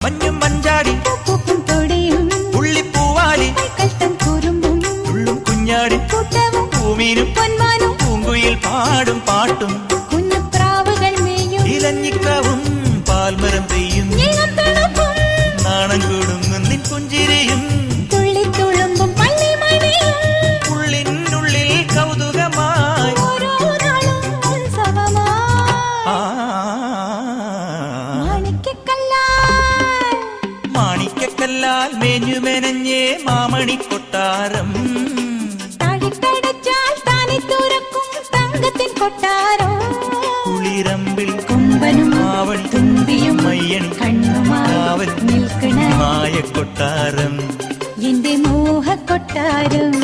മഞ്ഞും മഞ്ചാടി പൂക്കും തൊടിയും പുള്ളിപ്പൂവാലി കഷ്ടം കുറുമ്പും ഉള്ളും കുഞ്ഞാടി കൂട്ടവും പൂമീനും പൊന്മാനും പൂങ്കുയിൽ പാടും പാട്ടും കുഞ്ഞുപ്രാവുകൾ മേയും ഇലഞ്ഞിക്കാവും പാൽമരം പെയ്യും ഇളം തണുപ്പും നാണം കൂടുങ്ങും നിൻ പുഞ്ചിരിയും തുള്ളിത്തുളുമ്പും പള്ളിമണിയും ഉള്ളിനുള്ളിൽ കൗതുകമായി ഓരോ നാളും ഉത്സവമായി മാണിക്കക്കല്ലാൽ മേഞ്ഞു മെനഞ്ഞേ മാമണി കൊട്ടാരം താഴിക്കടച്ചാൽ താനെ തുറക്കും തങ്കത്തിൻ കൊട്ടാരം കുളിരമ്പിൽ കൊമ്പനും ആവണി തുമ്പിയും മയ്യണി കണ്ണുമായി നിൽക്കണ മായ കൊട്ടാരം എന്റെ മോഹ കൊട്ടാരം